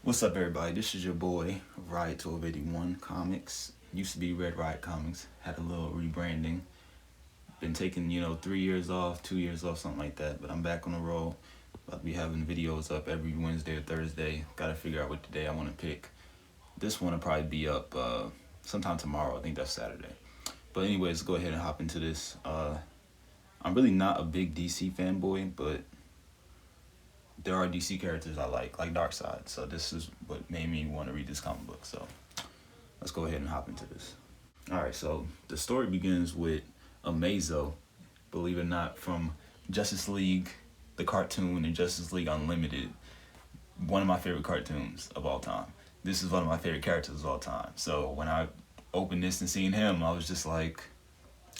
What's up, everybody? This is your boy, Riot 1281 Comics. Used to be Red Riot Comics. Had a little rebranding. Been taking, 3 years off, 2 years off, something like that. But I'm back on the roll. About to be having videos up every Wednesday or Thursday. Got to figure out what day I want to pick. This one will probably be up sometime tomorrow. I think that's Saturday. But anyways, go ahead and hop into this. I'm really not a big DC fanboy, but there are DC characters I like Darkseid. So this is what made me want to read this comic book. So let's go ahead and hop into this. All right, so the story begins with Amazo, believe it or not, from Justice League, the cartoon, and Justice League Unlimited. One of my favorite cartoons of all time. This is one of my favorite characters of all time. So when I opened this and seen him, I was just like,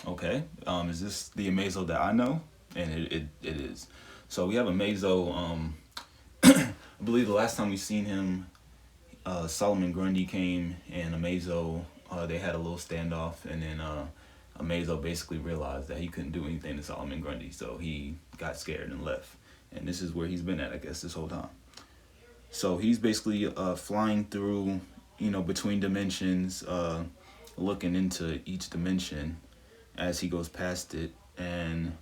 okay, is this the Amazo that I know? And it is. So we have Amazo. I believe the last time we seen him, Solomon Grundy came and Amazo, they had a little standoff, and then Amazo basically realized that he couldn't do anything to Solomon Grundy, so he got scared and left. And this is where he's been at, I guess, this whole time. So he's basically flying through, between dimensions, looking into each dimension as he goes past it, and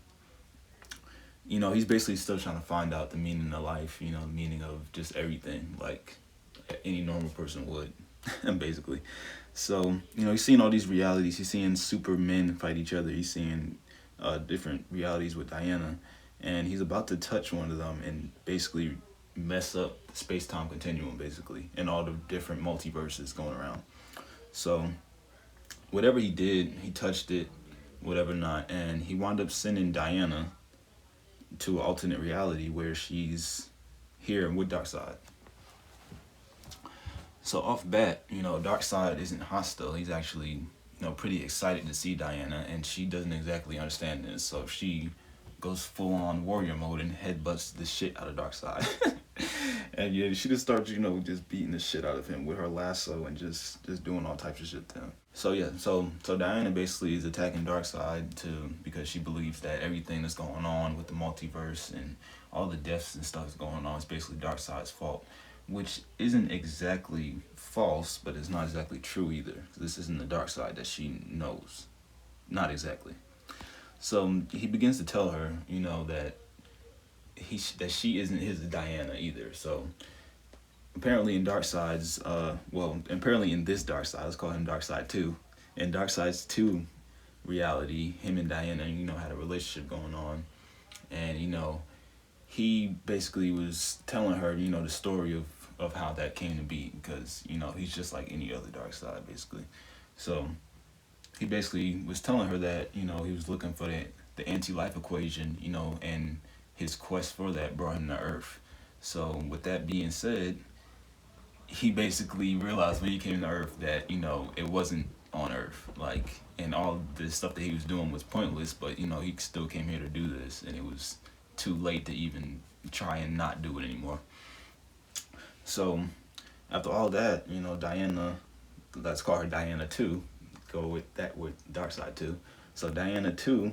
he's basically still trying to find out the meaning of life, the meaning of just everything, like any normal person would, basically. So, he's seeing all these realities. He's seeing supermen fight each other. He's seeing different realities with Diana, and he's about to touch one of them and basically mess up the space-time continuum, basically, and all the different multiverses going around. So, whatever he did, he touched it, whatever not, and he wound up sending Diana to an alternate reality where she's here with Darkseid. So off bat, Darkseid isn't hostile. He's actually, pretty excited to see Diana, and she doesn't exactly understand this. So she goes full on warrior mode and headbutts the shit out of Darkseid. And yeah, she just starts, just beating the shit out of him with her lasso and just doing all types of shit to him. So yeah, so Diana basically is attacking Darkseid because she believes that everything that's going on with the multiverse and all the deaths and stuff that's going on is basically Darkseid's fault, which isn't exactly false, but it's not exactly true either. This isn't the Darkseid that she knows, not exactly. So he begins to tell her, that that she isn't his Diana either. So apparently in Darkseid's, apparently in this Darkseid, let's call him Darkseid 2. In Darkseid's 2 reality, him and Diana, had a relationship going on. And, he basically was telling her, the story of how that came to be. Because, he's just like any other Darkseid, basically. So he basically was telling her that, he was looking for the anti-life equation, and his quest for that brought him to Earth. So with that being said, he basically realized when he came to Earth that, it wasn't on Earth. Like, and all the stuff that he was doing was pointless, but, he still came here to do this, and it was too late to even try and not do it anymore. So after all that, Diana, let's call her Diana 2, go with Darkseid 2. So Diana 2,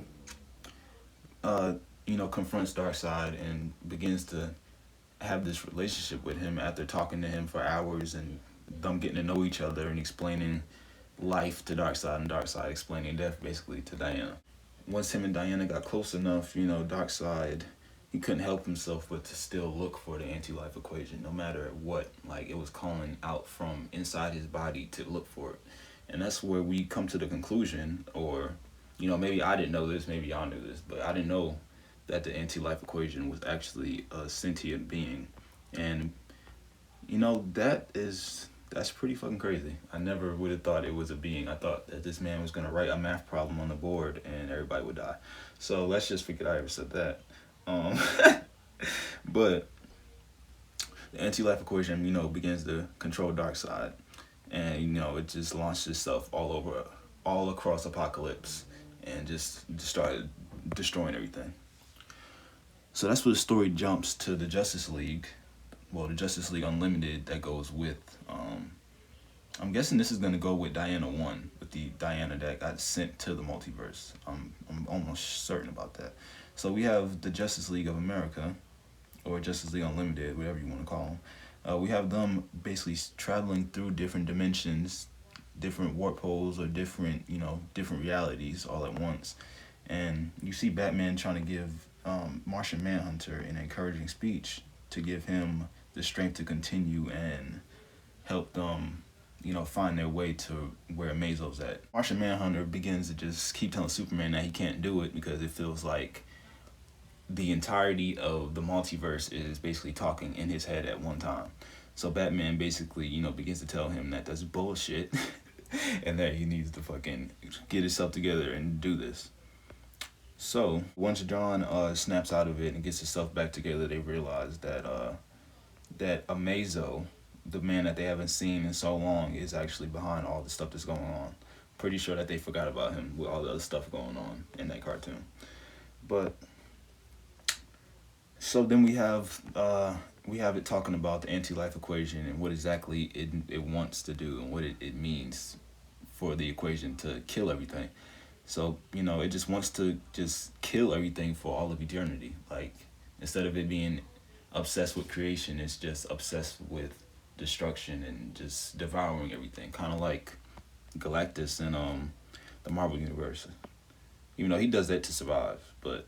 confronts Darkseid and begins to have this relationship with him after talking to him for hours and them getting to know each other and explaining life to Darkseid and Darkseid explaining death basically to Diana. Once him and Diana got close enough, Darkseid, he couldn't help himself but to still look for the anti-life equation no matter what. Like, it was calling out from inside his body to look for it. And that's where we come to the conclusion, or, maybe I didn't know this, maybe y'all knew this, but I didn't know that the anti-life equation was actually a sentient being. And, that's pretty fucking crazy. I never would have thought it was a being. I thought that this man was going to write a math problem on the board and everybody would die. So let's just forget I ever said that. But the anti-life equation, begins to control Darkseid. And, it just launched itself all across Apocalypse and just started destroying everything. So that's where the story jumps to the Justice League. Well, the Justice League Unlimited that goes with, I'm guessing this is going to go with Diana 1, with the Diana that got sent to the multiverse. I'm almost certain about that. So we have the Justice League of America, or Justice League Unlimited, whatever you want to call them. We have them basically traveling through different dimensions, different warp holes, or different, different realities all at once. And you see Batman trying to give Martian Manhunter an encouraging speech to give him the strength to continue and help them, find their way to where Mazo's at. Martian Manhunter begins to just keep telling Superman that he can't do it because it feels like the entirety of the multiverse is basically talking in his head at one time. So Batman basically, begins to tell him that that's bullshit and that he needs to fucking get himself together and do this. So once John snaps out of it and gets himself back together, they realize that Amazo, the man that they haven't seen in so long, is actually behind all the stuff that's going on. Pretty sure that they forgot about him with all the other stuff going on in that cartoon. But so then we have it talking about the anti-life equation and what exactly it wants to do and what it means for the equation to kill everything. So, it just wants to just kill everything for all of eternity. Like, instead of it being obsessed with creation, it's just obsessed with destruction and just devouring everything. Kind of like Galactus in the Marvel Universe. Even though he does that to survive, but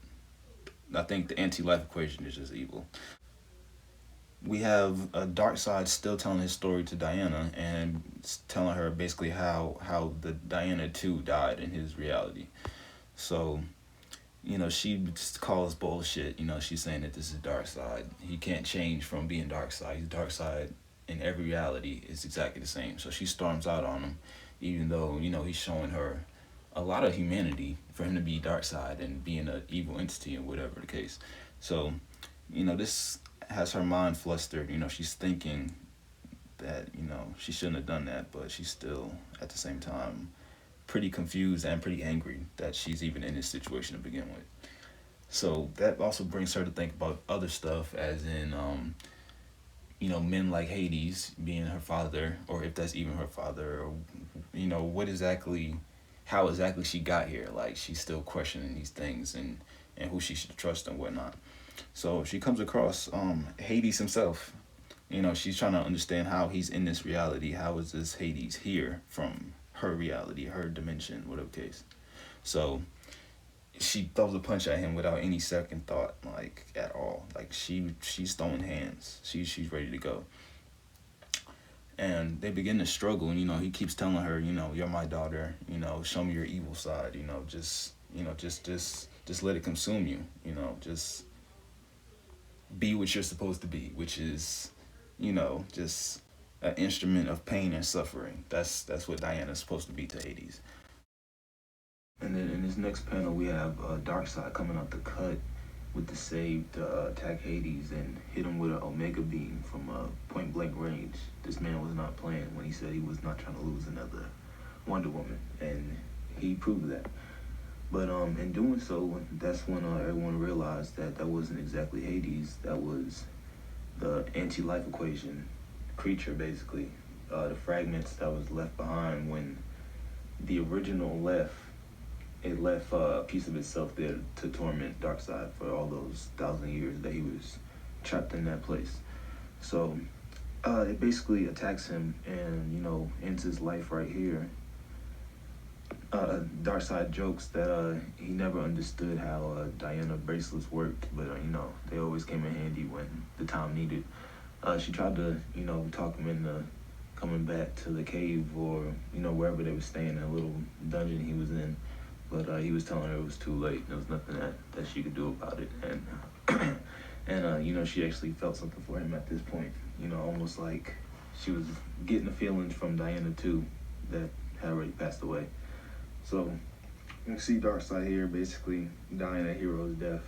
I think the anti-life equation is just evil. We have a Darkseid still telling his story to Diana and telling her basically how the Diana 2 died in his reality. So, she just calls bullshit. She's saying that this is Darkseid. He can't change from being Darkseid. He's Darkseid in every reality. It's exactly the same. So she storms out on him, even though, he's showing her a lot of humanity for him to be Darkseid and being an evil entity and whatever the case. So, this has her mind flustered. She's thinking that, she shouldn't have done that, but she's still, at the same time, pretty confused and pretty angry that she's even in this situation to begin with. So that also brings her to think about other stuff, as in, men like Hades being her father, or if that's even her father, or, how exactly she got here. Like, she's still questioning these things and who she should trust and whatnot. So she comes across Hades himself. She's trying to understand how he's in this reality. How is this Hades here from her reality, her dimension, whatever case. So she throws a punch at him without any second thought, like, at all. Like, she's throwing hands. She's ready to go. And they begin to struggle, and he keeps telling her, you're my daughter, show me your evil side, just let it consume you, just be what you're supposed to be, which is, just an instrument of pain and suffering. That's what Diana's supposed to be to Hades. And then in this next panel, we have Darkseid coming out the cut with the save to attack Hades and hit him with an Omega beam from point blank range. This man was not playing when he said he was not trying to lose another Wonder Woman, and he proved that. But in doing so, that's when everyone realized that wasn't exactly Hades. That was the anti-life equation creature, basically. The fragments that was left behind when the original left. It left a piece of itself there to torment Darkseid for all those 1,000 years that he was trapped in that place. So it basically attacks him and, ends his life right here. Darkseid jokes that he never understood how Diana bracelets worked, but, they always came in handy when the time needed. She tried to, talk him into coming back to the cave or, wherever they were staying, that little dungeon he was in. But he was telling her it was too late. There was nothing that she could do about it. And she actually felt something for him at this point. Almost like she was getting the feelings from Diana too that had already passed away. So you can see Darkseid here basically dying a hero's death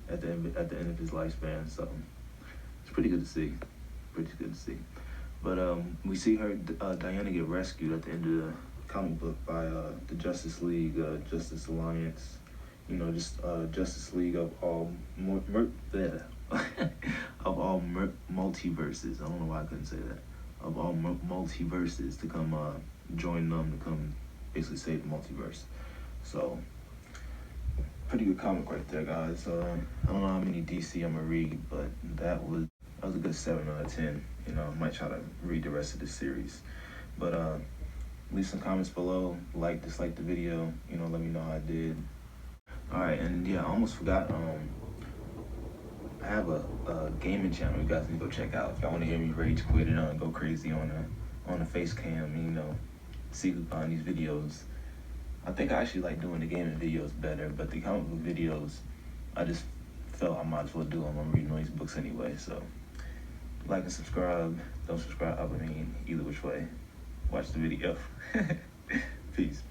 at the end of his lifespan. So it's pretty good to see. But we see her Diana get rescued at the end of the comic book by the Justice League, Justice Alliance, Justice League of all of all multiverses. I don't know why I couldn't say that. Of all multiverses to come join them to come basically save the multiverse. So pretty good comic right there, guys. I don't know how many DC I'm gonna read, but that was That was a good 7 out of 10. You know, I might try to read the rest of the series. But leave some comments below. Like, dislike the video. You know, let me know how I did. All right, and yeah, I almost forgot. I have a gaming channel you guys need to go check out if y'all want to hear me rage quit and go crazy on a face cam. You know, see who find these videos. I think I actually like doing the gaming videos better, but the comic book videos, I just felt I might as well do them. I'm reading all these books anyway, so like and subscribe. Don't subscribe, I mean, either which way. Watch the video. Peace.